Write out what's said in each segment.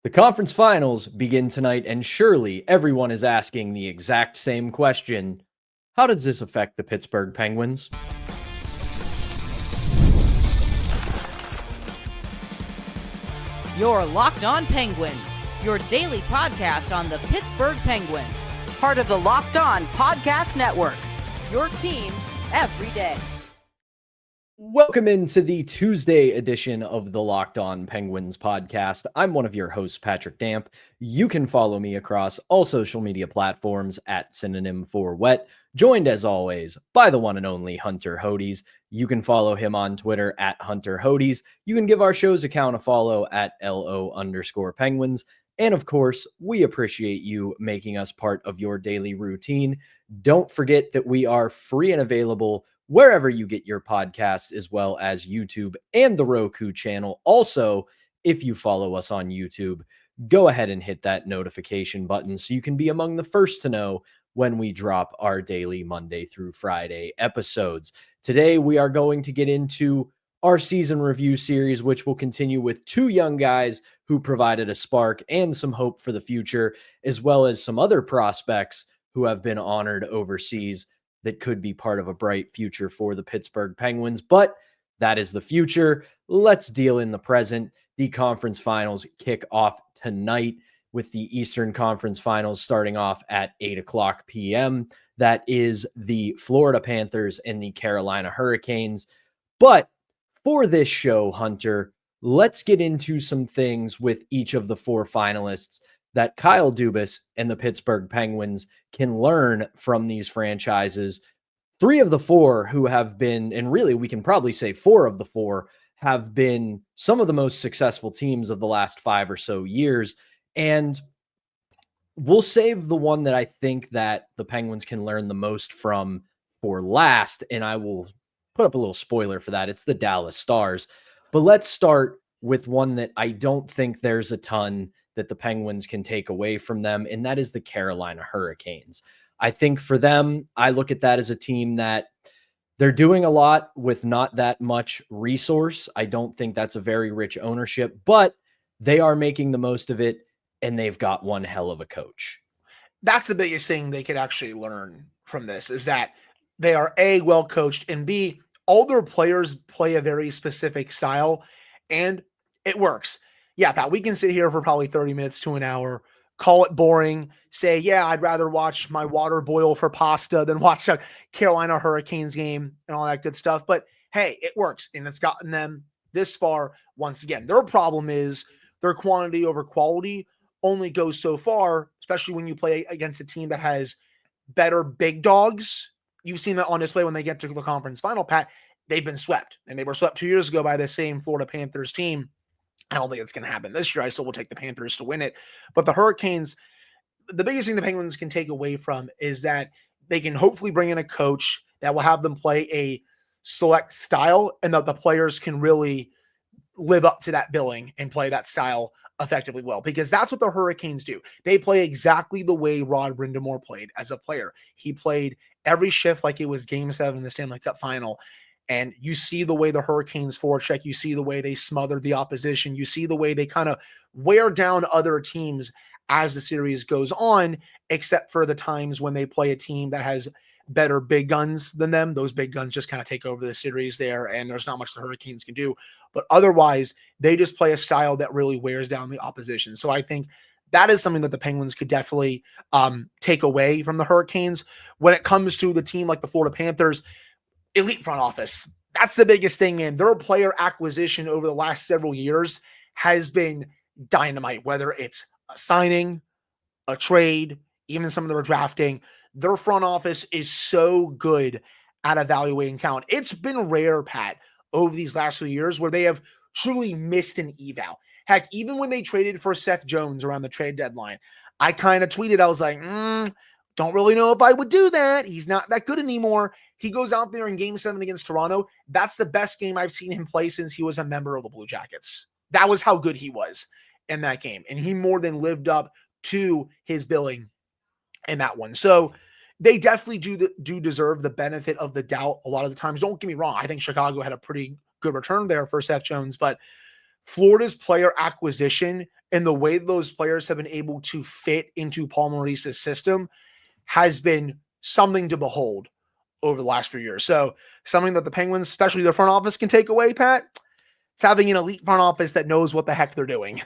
The conference finals begin tonight, and surely everyone is asking the exact same question. How does this affect the Pittsburgh Penguins? You're Locked On Penguins, your daily podcast on the Pittsburgh Penguins. Part of the Locked On Podcast Network, your team every day. Welcome into the Tuesday edition of the Locked On Penguins podcast. I'm one of your hosts, Patrick Damp. You can follow me across all social media platforms at synonym for wet, joined as always by the one and only Hunter Hodes. You can follow him on Twitter at Hunter Hodes. You can give our show's account a follow at LO_Penguins. And of course, we appreciate you making us part of your daily routine. Don't forget that we are free and available wherever you get your podcasts, as well as YouTube and the Roku channel. Also, if you follow us on YouTube, go ahead and hit that notification button so you can be among the first to know when we drop our daily Monday through Friday episodes. Today, we are going to get into our season review series, which will continue with two young guys who provided a spark and some hope for the future, as well as some other prospects who have been honored overseas that could be part of a bright future for the Pittsburgh Penguins. But that is the future. Let's deal in the present. The conference finals kick off tonight with the Eastern Conference Finals starting off at 8 o'clock p.m. That is the Florida Panthers and the Carolina Hurricanes. But for this show, Hunter, let's get into some things with each of the four finalists that Kyle Dubas and the Pittsburgh Penguins can learn from these franchises. Three of the four who have been, and really we can probably say four of the four, have been some of the most successful teams of the last 5 or so years. And we'll save the one that I think that the Penguins can learn the most from for last, and I will put up a little spoiler for that. It's the Dallas Stars. But let's start with one that I don't think there's a ton that the Penguins can take away from them, and that is the Carolina Hurricanes. I think for them, I look at that as a team that they're doing a lot with not that much resource. I don't think that's a very rich ownership, but they are making the most of it, and they've got one hell of a coach. That's the biggest thing they could actually learn from this, is that they are A, well coached, and B, all their players play a very specific style, and it works. Yeah, Pat, we can sit here for probably 30 minutes to an hour, call it boring, say, yeah, I'd rather watch my water boil for pasta than watch a Carolina Hurricanes game and all that good stuff. But hey, it works, and it's gotten them this far. Once again, their problem is their quantity over quality only goes so far, especially when you play against a team that has better big dogs. You've seen that on display when they get to the conference final, Pat. They've been swept, and they were swept 2 years ago by the same Florida Panthers team. I don't think it's going to happen this year. I still will take the Panthers to win it. But the Hurricanes, the biggest thing the Penguins can take away from is that they can hopefully bring in a coach that will have them play a select style, and that the players can really live up to that billing and play that style effectively well, because that's what the Hurricanes do. They play exactly the way Rod Brind'Amour played as a player. He played every shift like it was Game 7 in the Stanley Cup Final. And you see the way the Hurricanes forecheck, you see the way they smother the opposition, you see the way they kind of wear down other teams as the series goes on, except for the times when they play a team that has better big guns than them. Those big guns just kind of take over the series there, and there's not much the Hurricanes can do. But otherwise, they just play a style that really wears down the opposition. So I think that is something that the Penguins could definitely take away from the Hurricanes. When it comes to the team like the Florida Panthers, elite front office. That's the biggest thing, man. Their player acquisition over the last several years has been dynamite, whether it's a signing, a trade, even some of their drafting. Their front office is so good at evaluating talent. It's been rare, Pat, over these last few years where they have truly missed an eval. Heck, even when they traded for Seth Jones around the trade deadline, I kind of tweeted, I was like, don't really know if I would do that. He's not that good anymore. He goes out there in Game 7 against Toronto. That's the best game I've seen him play since he was a member of the Blue Jackets. That was how good he was in that game. And he more than lived up to his billing in that one. So they definitely do deserve the benefit of the doubt a lot of the times. Don't get me wrong. I think Chicago had a pretty good return there for Seth Jones. But Florida's player acquisition and the way those players have been able to fit into Paul Maurice's system has been something to behold over the last few years. So something that the Penguins, especially their front office, can take away, Pat, it's having an elite front office that knows what the heck they're doing.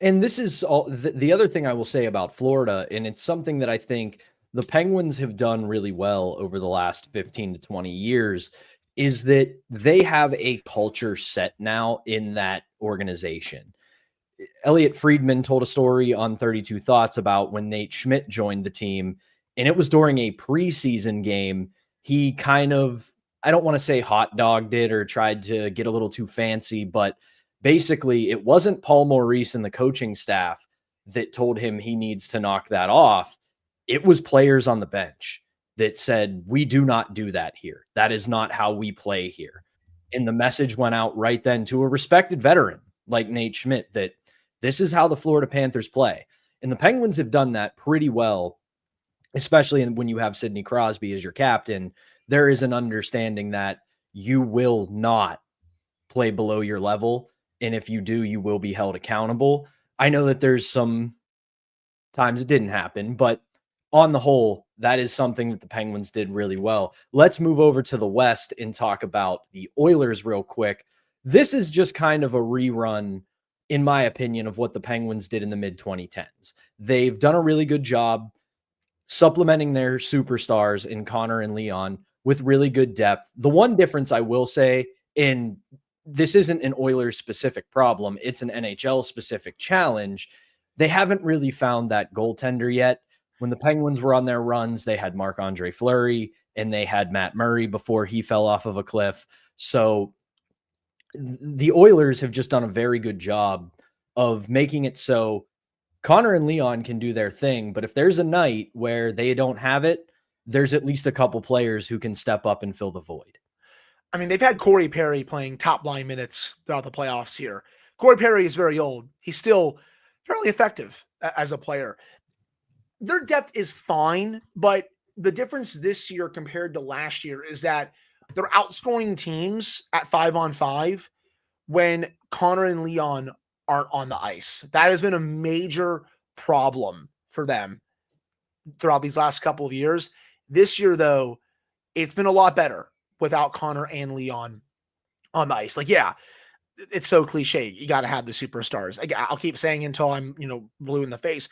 And this is all the other thing I will say about Florida, and it's something that I think the Penguins have done really well over the last 15 to 20 years, is that they have a culture set now in that organization. Elliot Friedman told a story on 32 Thoughts about when Nate Schmidt joined the team, and it was during a preseason game. He kind of, I don't want to say hot dogged it or tried to get a little too fancy, but basically it wasn't Paul Maurice and the coaching staff that told him he needs to knock that off. It was players on the bench that said, we do not do that here. That is not how we play here. And the message went out right then to a respected veteran like Nate Schmidt that this is how the Florida Panthers play. And the Penguins have done that pretty well, especially when you have Sidney Crosby as your captain. There is an understanding that you will not play below your level. And if you do, you will be held accountable. I know that there's some times it didn't happen, but on the whole, that is something that the Penguins did really well. Let's move over to the West and talk about the Oilers real quick. This is just kind of a rerun, in my opinion, of what the Penguins did in the mid-2010s. They've done a really good job supplementing their superstars in Connor and Leon with really good depth. The one difference I will say, and this isn't an Oilers-specific problem, it's an NHL-specific challenge, they haven't really found that goaltender yet. When the Penguins were on their runs, they had Marc-Andre Fleury and they had Matt Murray before he fell off of a cliff. So the Oilers have just done a very good job of making it so Connor and Leon can do their thing, but if there's a night where they don't have it, there's at least a couple players who can step up and fill the void. I mean, they've had Corey Perry playing top line minutes throughout the playoffs here. Corey Perry is very old. He's still fairly effective as a player. Their depth is fine, but the difference this year compared to last year is that they're outscoring teams at 5-on-5 when Connor and Leon aren't on the ice. That has been a major problem for them throughout these last couple of years. This year, though, it's been a lot better without Connor and Leon on the ice. Like, yeah, it's so cliche. You got to have the superstars. I'll keep saying until I'm, blue in the face.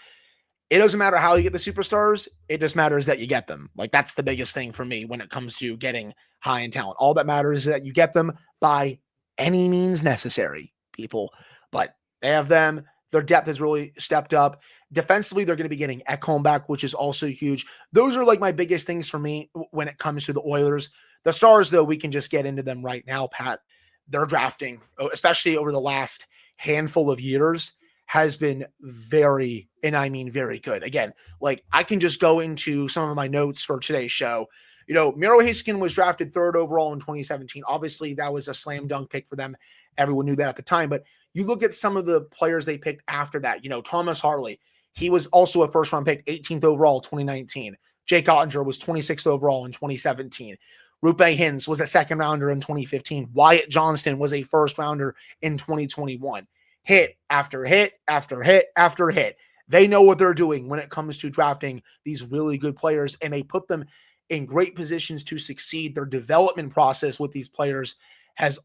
It doesn't matter how you get the superstars. It just matters that you get them. Like, that's the biggest thing for me when it comes to getting high in talent. All that matters is that you get them by any means necessary, people. But they have them. Their depth has really stepped up. Defensively, they're going to be getting Ekholm back, which is also huge. Those are like my biggest things for me when it comes to the Oilers. The Stars, though, we can just get into them right now, Pat. Their drafting, especially over the last handful of years, has been very, and I mean very good. Again, like, I can just go into some of my notes for today's show. Miro Heiskanen was drafted 3rd overall in 2017. Obviously, that was a slam dunk pick for them. Everyone knew that at the time. But you look at some of the players they picked after that. Thomas Harley, he was also a first-round pick, 18th overall, 2019. Jake Ottinger was 26th overall in 2017. Rupe Hintz was a second-rounder in 2015. Wyatt Johnston was a first-rounder in 2021. Hit after hit after hit after hit. They know what they're doing when it comes to drafting these really good players, and they put them in great positions to succeed. Their development process with these players has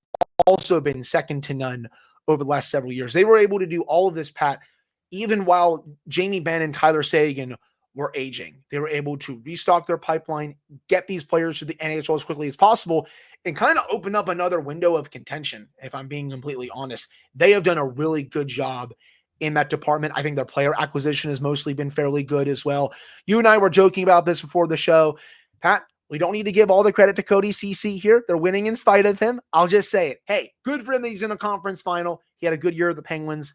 also been second to none over the last several years. They were able to do all of this, Pat, even while Jamie Benn and Tyler Seguin were aging. They were able to restock their pipeline, get these players to the NHL as quickly as possible, and kind of open up another window of contention, if I'm being completely honest. They have done a really good job in that department. I think their player acquisition has mostly been fairly good as well. You and I were joking about this before the show. Pat, we don't need to give all the credit to Cody Ceci here. They're winning in spite of him. I'll just say it. Hey, good for him that he's in the conference final. He had a good year at the Penguins.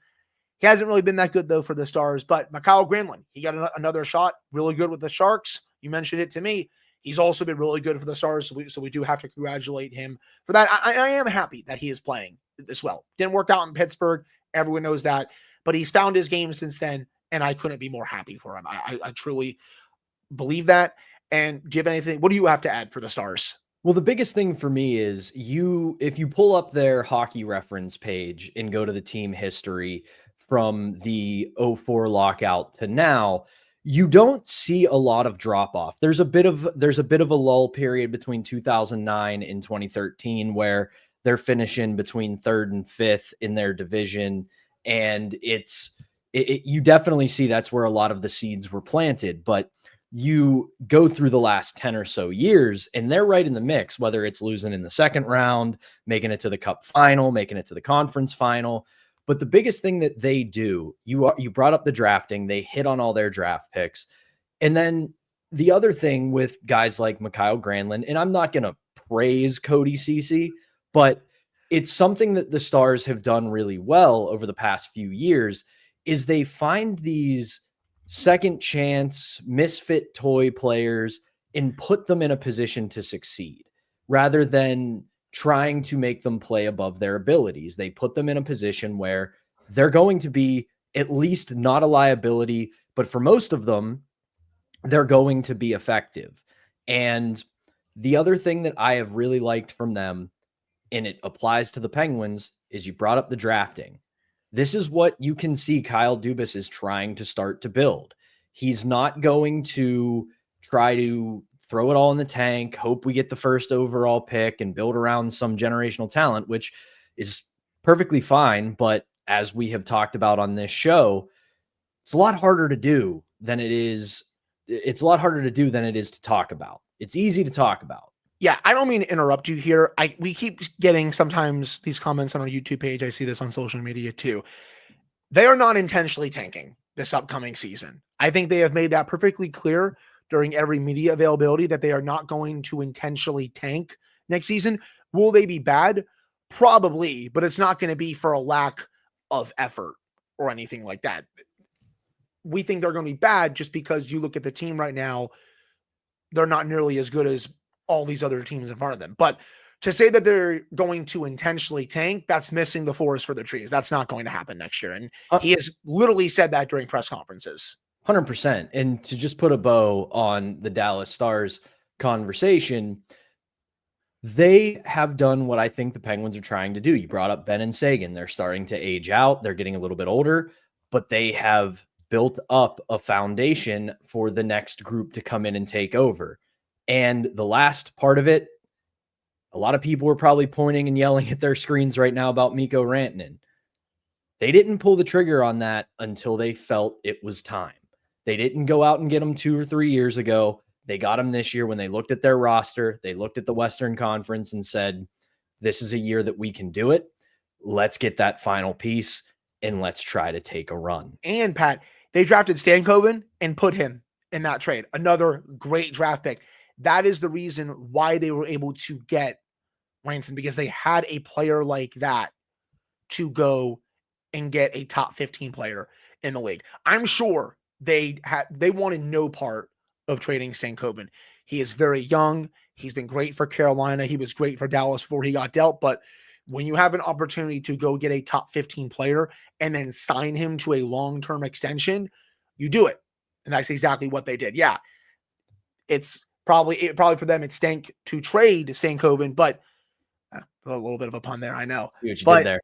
He hasn't really been that good, though, for the Stars. But Mikhail Granlund, he got another shot. Really good with the Sharks. You mentioned it to me. He's also been really good for the Stars, so we do have to congratulate him for that. I am happy that he is playing this well. Didn't work out in Pittsburgh. Everyone knows that. But he's found his game since then, and I couldn't be more happy for him. I truly believe that. And do you have anything? What do you have to add for the Stars? Well, the biggest thing for me is if you pull up their hockey reference page and go to the team history from the '04 lockout to now, you don't see a lot of drop off. There's a bit of a lull period between 2009 and 2013 where they're finishing between third and fifth in their division, and you definitely see that's where a lot of the seeds were planted. But you go through the last 10 or so years and they're right in the mix, whether it's losing in the second round, making it to the cup final, making it to the conference final. But the biggest thing that they do, you brought up the drafting, they hit on all their draft picks. And then the other thing with guys like Mikael Granlund, and I'm not going to praise Cody Ceci, but it's something that the Stars have done really well over the past few years, is they find these second chance misfit toy players and put them in a position to succeed rather than trying to make them play above their abilities. They put them in a position where they're going to be at least not a liability, but for most of them, they're going to be effective. And the other thing that I have really liked from them, and it applies to the Penguins, is you brought up the drafting. This is what you can see Kyle Dubas is trying to start to build. He's not going to try to throw it all in the tank, hope we get the first overall pick and build around some generational talent, which is perfectly fine. But as we have talked about on this show, it's a lot harder to do than it is. It's a lot harder to do than it is to talk about. It's easy to talk about. Yeah, I don't mean to interrupt you here. We keep getting sometimes these comments on our YouTube page. I see this on social media too. They are not intentionally tanking this upcoming season. I think they have made that perfectly clear during every media availability that they are not going to intentionally tank next season. Will they be bad? Probably, but it's not going to be for a lack of effort or anything like that. We think they're going to be bad just because you look at the team right now, they're not nearly as good as all these other teams in front of them. But to say that they're going to intentionally tank, that's missing the forest for the trees. That's not going to happen next year. And he has literally said that during press conferences. 100%. And to just put a bow on the Dallas Stars conversation, they have done what I think the Penguins are trying to do. You brought up Ben and Sagan. They're starting to age out. They're getting a little bit older, but they have built up a foundation for the next group to come in and take over. And the last part of it, a lot of people are probably pointing and yelling at their screens right now about Mikko Rantanen. They didn't pull the trigger on that until they felt it was time. They didn't go out and get him 2 or 3 years ago. They got him this year when they looked at their roster. They looked at the Western Conference and said, this is a year that we can do it. Let's get that final piece and let's try to take a run. And Pat, they drafted Stankoven and put him in that trade. Another great draft pick. That is the reason why they were able to get Ranson, because they had a player like that to go and get a top 15 player in the league. I'm sure they wanted no part of trading Stankoven. He is very young. He's been great for Carolina. He was great for Dallas before he got dealt. But when you have an opportunity to go get a top 15 player and then sign him to a long-term extension, you do it. And that's exactly what they did. Yeah, it's probably for them, it stank to trade Stankoven, but a little bit of a pun there, I know. See what you did there.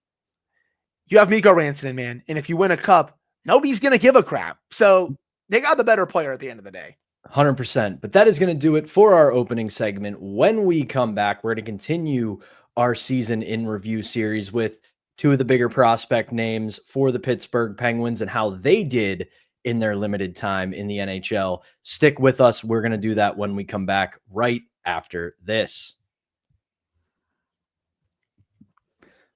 You have Mikko Rantanen, man, and if you win a cup, nobody's going to give a crap. So they got the better player at the end of the day. 100%. But that is going to do it for our opening segment. When we come back, we're going to continue our season in review series with two of the bigger prospect names for the Pittsburgh Penguins and how they did in their limited time in the NHL. Stick with us. We're going to do that when we come back right after this.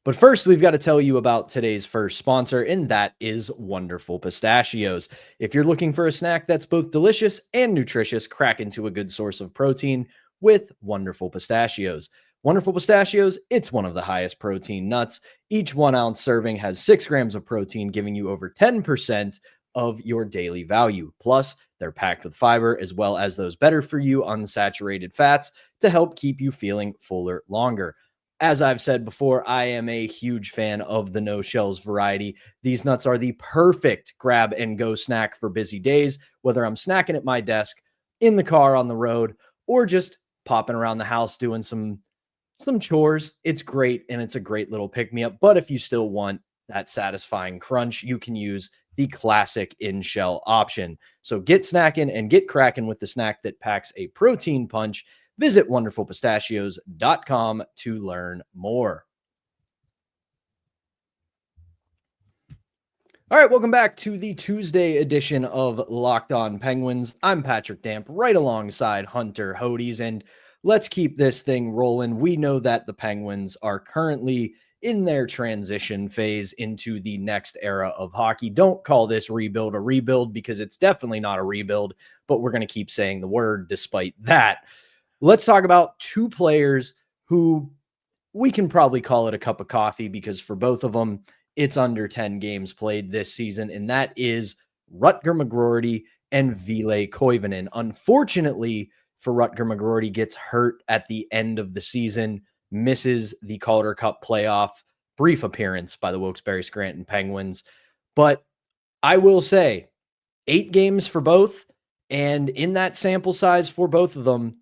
But first, we've got to tell you about today's first sponsor, and that is Wonderful Pistachios. If you're looking for a snack that's both delicious and nutritious, crack into a good source of protein with Wonderful Pistachios. Wonderful Pistachios, it's one of the highest protein nuts. Each 1 ounce serving has 6 grams of protein, giving you over 10% of your daily value. Plus, they're packed with fiber as well as those better for you unsaturated fats to help keep you feeling fuller longer. As I've said before, I am a huge fan of the no shells variety. These nuts are the perfect grab and go snack for busy days, whether I'm snacking at my desk, in the car, on the road, or just popping around the house, doing some chores, it's great. And it's a great little pick me up. But if you still want that satisfying crunch, you can use the classic in-shell option. So get snackin and get crackin with the snack that packs a protein punch. Visit wonderfulpistachios.com to learn more. All right, welcome back to the Tuesday edition of Locked On Penguins. I'm Patrick Damp, right alongside Hunter Hodes, and let's keep this thing rolling. We know that the Penguins are currently in their transition phase into the next era of hockey. Don't call this rebuild a rebuild, because it's definitely not a rebuild, but we're going to keep saying the word despite that. Let's talk about two players who we can probably call it a cup of coffee, because for both of them, it's under 10 games played this season, and that is Rutger McGroarty and Ville Koivunen. Unfortunately for Rutger, McGroarty gets hurt at the end of the season, misses the Calder Cup playoff brief appearance by the Wilkes-Barre Scranton Penguins. But I will say 8 games for both, and in that sample size for both of them,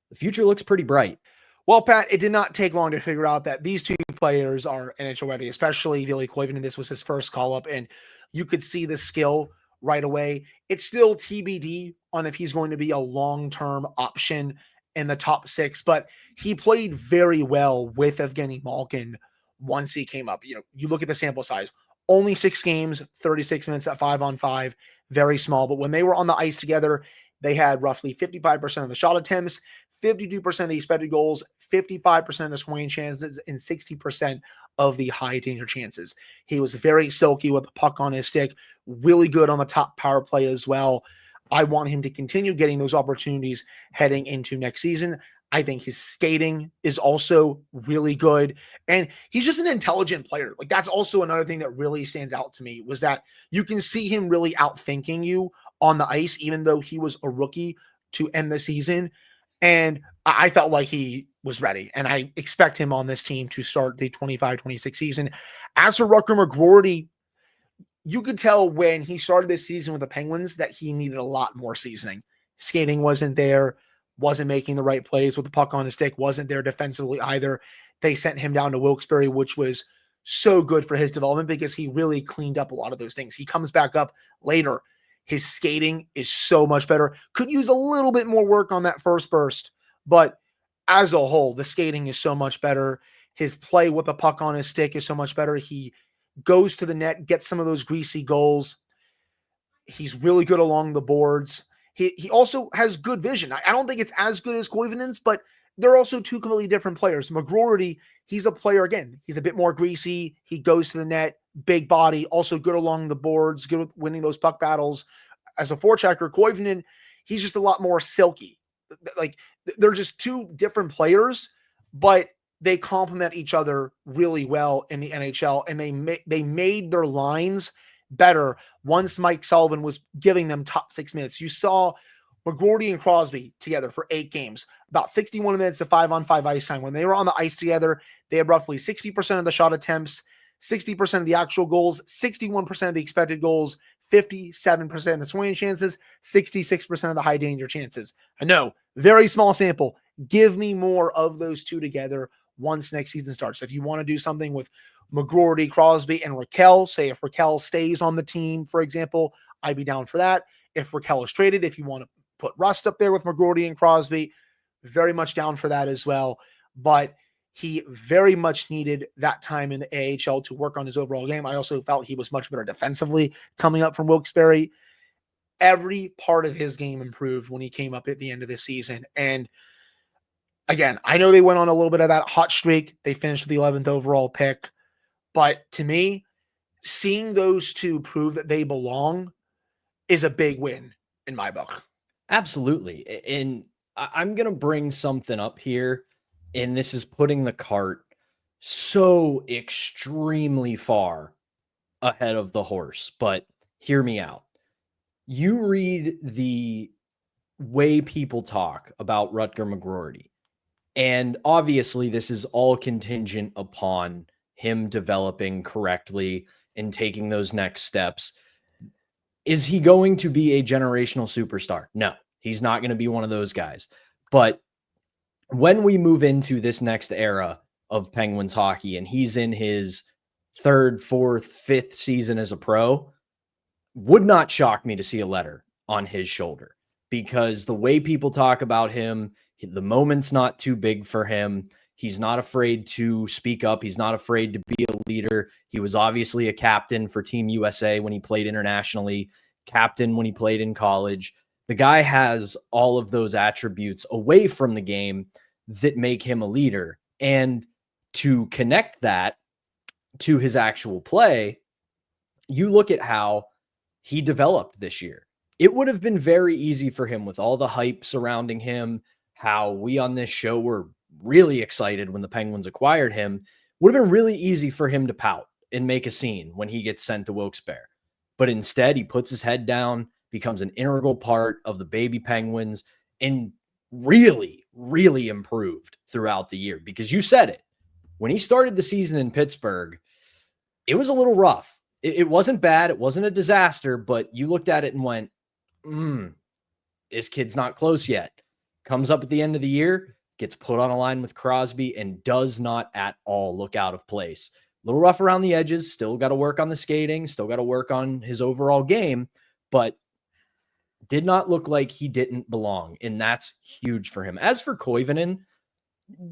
the future looks pretty bright. Well, Pat, it did not take long to figure out that these two players are NHL ready, especially Villie Koivunen. This was his first call-up, and you could see the skill right away. It's still TBD on if he's going to be a long-term option in the top 6, but he played very well with Evgeny Malkin once he came up. You look at the sample size, only 6 games, 36 minutes at 5-on-5, very small, but when they were on the ice together, they had roughly 55% of the shot attempts, 52% of the expected goals, 55% of the scoring chances, and 60% of the high danger chances. He was very silky with the puck on his stick, really good on the top power play as well. I want him to continue getting those opportunities heading into next season. I think his skating is also really good, and he's just an intelligent player. Like, that's also another thing that really stands out to me, was that you can see him really outthinking you on the ice, even though he was a rookie to end the season. And I felt like he was ready, and I expect him on this team to start the 25-26 season. As for Rutger McGroarty, you could tell when he started this season with the Penguins that he needed a lot more seasoning. Skating wasn't there, wasn't making the right plays with the puck on his stick, wasn't there defensively either. They sent him down to Wilkes-Barre, which was so good for his development because he really cleaned up a lot of those things. He comes back up later. His skating is so much better. Could use a little bit more work on that first burst, but as a whole, the skating is so much better. His play with the puck on his stick is so much better. He goes to the net, gets some of those greasy goals. He's really good along the boards. He also has good vision. I don't think it's as good as Koivunen's, but they're also two completely different players. McGroarty, he's a player, again, he's a bit more greasy. He goes to the net, big body, also good along the boards, good with winning those puck battles. As a forechecker, Koivunen, he's just a lot more silky. Like, they're just two different players, but they complement each other really well in the NHL, and they made their lines better once Mike Sullivan was giving them top 6 minutes. You saw McGroarty and Crosby together for 8 games, about 61 minutes of 5-on-5 ice time. When they were on the ice together, they had roughly 60% of the shot attempts, 60% of the actual goals, 61% of the expected goals, 57% of the scoring chances, 66% of the high danger chances. I know, very small sample. Give me more of those two together once next season starts. If you want to do something with McGroarty, Crosby, and Raquel, say if Raquel stays on the team, for example, I'd be down for that. If Raquel is traded, if you want to put Rust up there with McGroarty and Crosby, very much down for that as well. But he very much needed that time in the AHL to work on his overall game. I also felt he was much better defensively coming up from Wilkes-Barre. Every part of his game improved when he came up at the end of the season. And again, I know they went on a little bit of that hot streak. They finished with the 11th overall pick. But to me, seeing those two prove that they belong is a big win in my book. Absolutely. And I'm going to bring something up here, and this is putting the cart so extremely far ahead of the horse, but hear me out. You read the way people talk about Rutger McGroarty, and obviously this is all contingent upon him developing correctly and taking those next steps. Is he going to be a generational superstar? No, he's not going to be one of those guys. But when we move into this next era of Penguins hockey and he's in his third, fourth, fifth season as a pro, would not shock me to see a letter on his shoulder, because the way people talk about him, the moment's not too big for him. He's not afraid to speak up. He's not afraid to be a leader. He was obviously a captain for Team USA when he played internationally, captain when he played in college. The guy has all of those attributes away from the game that make him a leader. And to connect that to his actual play, you look at how he developed this year. It would have been very easy for him with all the hype surrounding him, how we on this show were really excited when the Penguins acquired him. Would have been really easy for him to pout and make a scene when he gets sent to Wilkes-Barre. But instead, he puts his head down, becomes an integral part of the baby Penguins, and really, really improved throughout the year. Because you said it, when he started the season in Pittsburgh, it was a little rough. It wasn't bad. It wasn't a disaster, but you looked at it and went, this kid's not close yet. Comes up at the end of the year, gets put on a line with Crosby, and does not at all look out of place. A little rough around the edges, still got to work on the skating, still got to work on his overall game, but did not look like he didn't belong, and that's huge for him. As for Koivunen,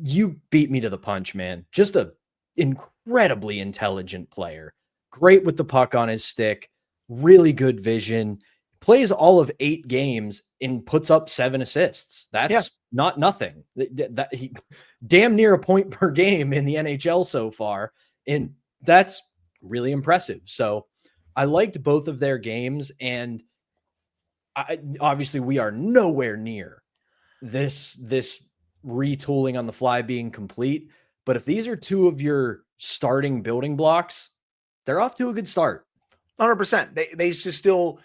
you beat me to the punch, man. Just an incredibly intelligent player. Great with the puck on his stick, really good vision, plays all of 8 games and puts up 7 assists. That's not nothing. That he damn near a point per game in the NHL so far, and that's really impressive. So I liked both of their games, and obviously we are nowhere near this retooling on the fly being complete. But if these are 2 of your starting building blocks, they're off to a good start. 100%. They just still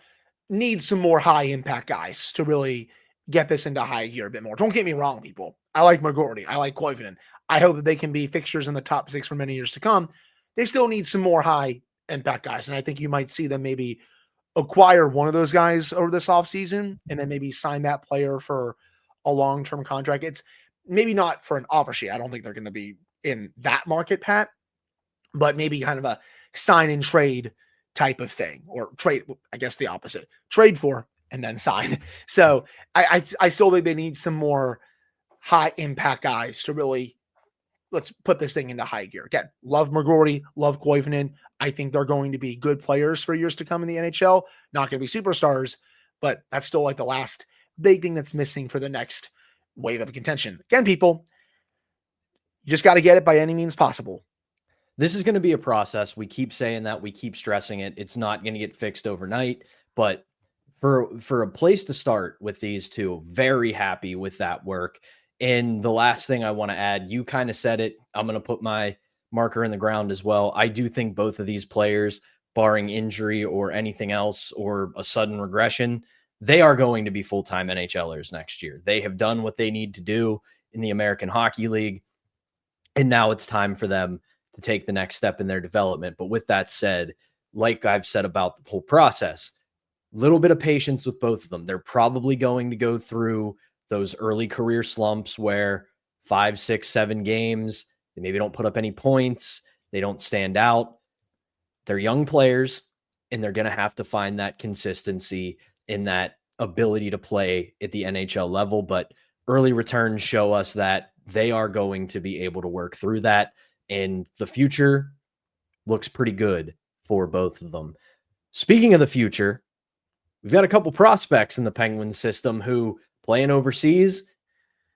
need some more high impact guys to really get this into high gear a bit more. Don't get me wrong, people. I like McGroarty. I like Koivunen. I hope that they can be fixtures in the top 6 for many years to come. They still need some more high impact guys. And I think you might see them maybe acquire one of those guys over this offseason and then maybe sign that player for a long-term contract. It's maybe not for an offer sheet. I don't think they're going to be in that market, Pat, but maybe kind of a sign and trade type of thing, or trade, I guess the opposite, trade for and then sign. So I still think they need some more high impact guys to really, let's put this thing into high gear. Again, love McGroarty, love Koivunen. I think they're going to be good players for years to come in the NHL. Not going to be superstars, but that's still like the last big thing that's missing for the next wave of contention. Again, people, you just got to get it by any means possible. This is going to be a process. We keep saying that. We keep stressing it. It's not going to get fixed overnight. But for a place to start with these 2, very happy with that work. And the last thing I want to add, you kind of said it. I'm going to put my marker in the ground as well. I do think both of these players, barring injury or anything else or a sudden regression, they are going to be full-time NHLers next year. They have done what they need to do in the American Hockey League. And now it's time for them to take the next step in their development. But with that said, like I've said about the whole process, little bit of patience with both of them. They're probably going to go through those early career slumps where 5, 6, 7 games, they maybe don't put up any points. They don't stand out. They're young players, and they're going to have to find that consistency in that ability to play at the NHL level. But early returns show us that they are going to be able to work through that. And the future looks pretty good for both of them. Speaking of the future, we've got a couple prospects in the Penguins system who playing overseas,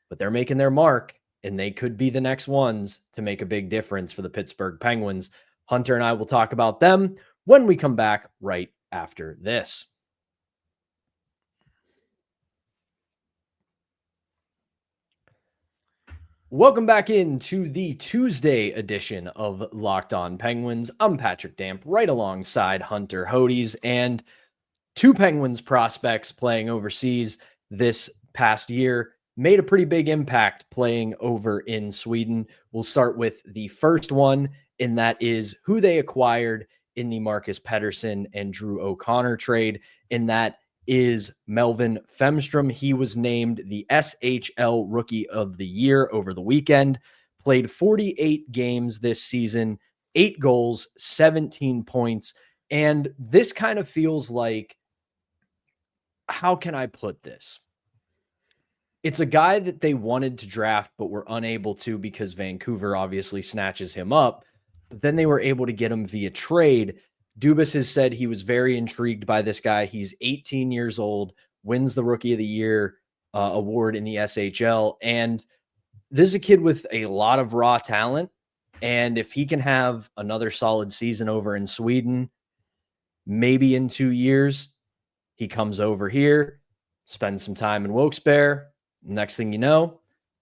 but they're making their mark, and they could be the next ones to make a big difference for the Pittsburgh Penguins. Hunter and I will talk about them when we come back right after this. Welcome back into the Tuesday edition of Locked On Penguins. I'm Patrick Damp, right alongside Hunter Hodes, and 2 Penguins prospects playing overseas this past year made a pretty big impact playing over in Sweden. We'll start with the first one, and that is who they acquired in the Marcus Pettersson and Drew O'Connor trade, and that is Melvin Femstrom. He was named the SHL Rookie of the Year over the weekend, played 48 games this season, 8 goals, 17 points. And this kind of feels like, how can I put this? It's a guy that they wanted to draft, but were unable to because Vancouver obviously snatches him up. But then they were able to get him via trade. Dubas has said he was very intrigued by this guy. He's 18 years old, wins the Rookie of the Year award in the SHL. And this is a kid with a lot of raw talent. And if he can have another solid season over in Sweden, maybe in 2 years, he comes over here, spends some time in Wilkes-Barre. Next thing you know,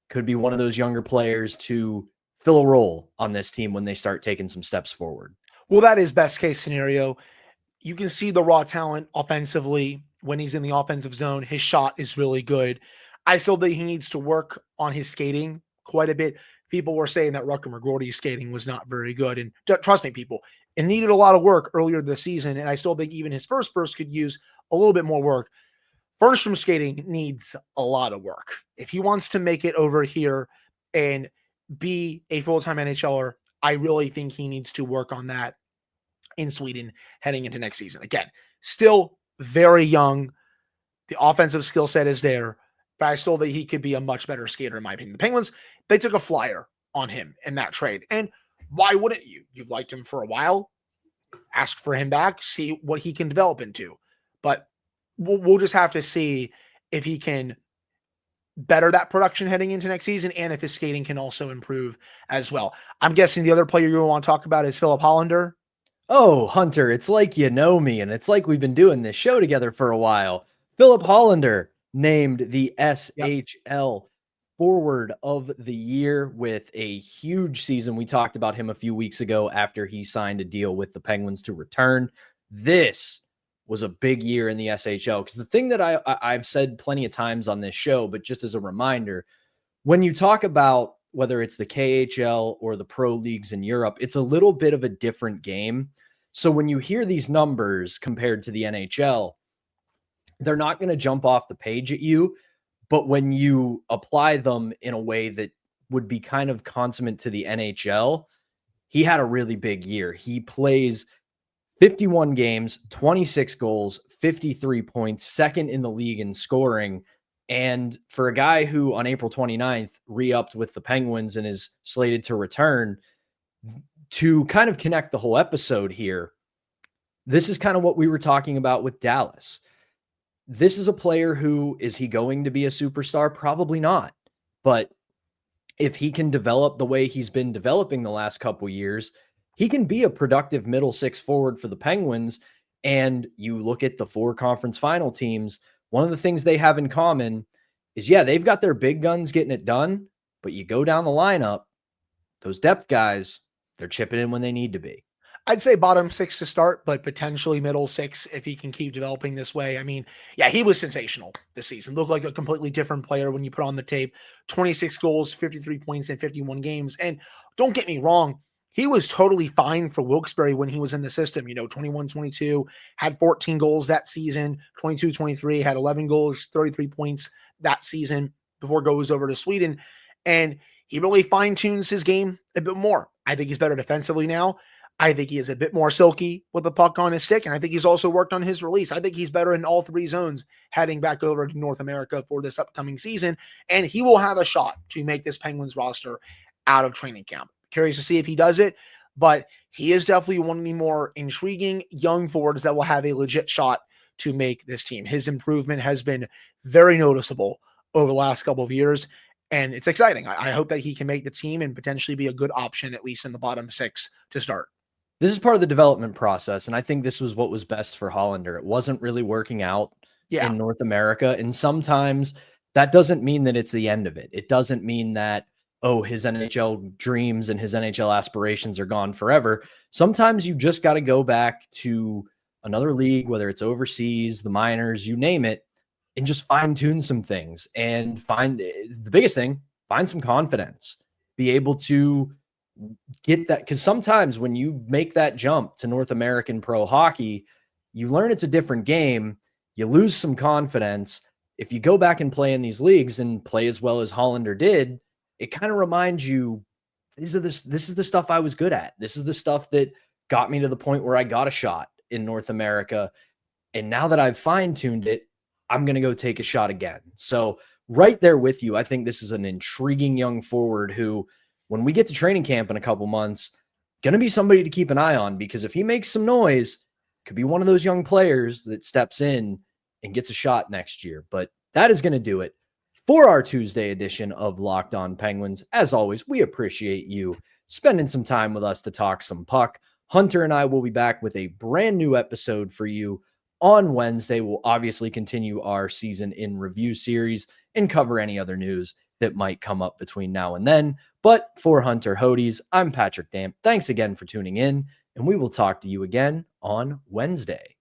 could be one of those younger players to fill a role on this team when they start taking some steps forward. Well, that is best case scenario. You can see the raw talent offensively when he's in the offensive zone. His shot is really good. I still think he needs to work on his skating quite a bit. People were saying that Rutger McGroarty's skating was not very good. And trust me, people, it needed a lot of work earlier this season. And I still think even his first burst could use a little bit more work. Fernstrom's skating needs a lot of work. If he wants to make it over here and be a full-time NHLer, I really think he needs to work on that in Sweden heading into next season. Again, still very young. The offensive skill set is there, but I still think he could be a much better skater, in my opinion. The Penguins, they took a flyer on him in that trade. And why wouldn't you? You've liked him for a while. Ask for him back, see what he can develop into. But we'll just have to see if he can better that production heading into next season and if his skating can also improve as well. I'm guessing the other player you want to talk about is Filip Hollander. Oh, Hunter, it's like you know me, and it's like we've been doing this show together for a while. Filip Hollander named the SHL Forward of the Year with a huge season. We talked about him a few weeks ago after he signed a deal with the Penguins to return. This was a big year in the SHL, because the thing that I've said plenty of times on this show, but just as a reminder, when you talk about whether it's the KHL or the pro leagues in Europe, it's a little bit of a different game. So when you hear these numbers compared to the NHL, they're not going to jump off the page at you. But when you apply them in a way that would be kind of consummate to the NHL, he had a really big year. He plays 51 games, 26 goals, 53 points, second in the league in scoring. And for a guy who on April 29th re-upped with the Penguins and is slated to return, to kind of connect the whole episode here, this is kind of what we were talking about with Dallas. This is a player who, is he going to be a superstar? Probably not. But if he can develop the way he's been developing the last couple years, he can be a productive middle six forward for the Penguins. And you look at the 4 conference final teams, one of the things they have in common is, yeah, they've got their big guns getting it done, but you go down the lineup, those depth guys, they're chipping in when they need to be. I'd say bottom 6 to start, but potentially middle 6 if he can keep developing this way. I mean, yeah, he was sensational this season. Looked like a completely different player when you put on the tape. 26 goals, 53 points in 51 games. And don't get me wrong, he was totally fine for Wilkes-Barre when he was in the system. 21-22, had 14 goals that season. 22-23, had 11 goals, 33 points that season before goes over to Sweden. And he really fine-tunes his game a bit more. I think he's better defensively now. I think he is a bit more silky with the puck on his stick, and I think he's also worked on his release. I think he's better in all 3 zones heading back over to North America for this upcoming season, and he will have a shot to make this Penguins roster out of training camp. Curious to see if he does it, but he is definitely one of the more intriguing young forwards that will have a legit shot to make this team. His improvement has been very noticeable over the last couple of years, and it's exciting. I hope that he can make the team and potentially be a good option, at least in the bottom 6 to start. This is part of the development process, and I think this was what was best for Hollander. It wasn't really working out in North America, and sometimes that doesn't mean that it's the end of it. It doesn't mean that, oh, his NHL dreams and his NHL aspirations are gone forever. Sometimes you just got to go back to another league, whether it's overseas, the minors, you name it, and just fine-tune some things and find the biggest thing, find some confidence, be able to get that, because sometimes when you make that jump to North American pro hockey, you learn it's a different game, you lose some confidence. If you go back and play in these leagues and play as well as Hollander did, it kind of reminds you, this is the stuff I was good at. This is the stuff that got me to the point where I got a shot in North America. And now that I've fine-tuned it, I'm going to go take a shot again. So right there with you, I think this is an intriguing young forward who, when we get to training camp in a couple months, going to be somebody to keep an eye on, because if he makes some noise, could be one of those young players that steps in and gets a shot next year. But that is going to do it for our Tuesday edition of Locked On Penguins. As always, we appreciate you spending some time with us to talk some puck. Hunter and I will be back with a brand new episode for you on Wednesday. We'll obviously continue our season in review series and cover any other news that might come up between now and then. But for Hunter Hodes, I'm Patrick Damp. Thanks again for tuning in, and we will talk to you again on Wednesday.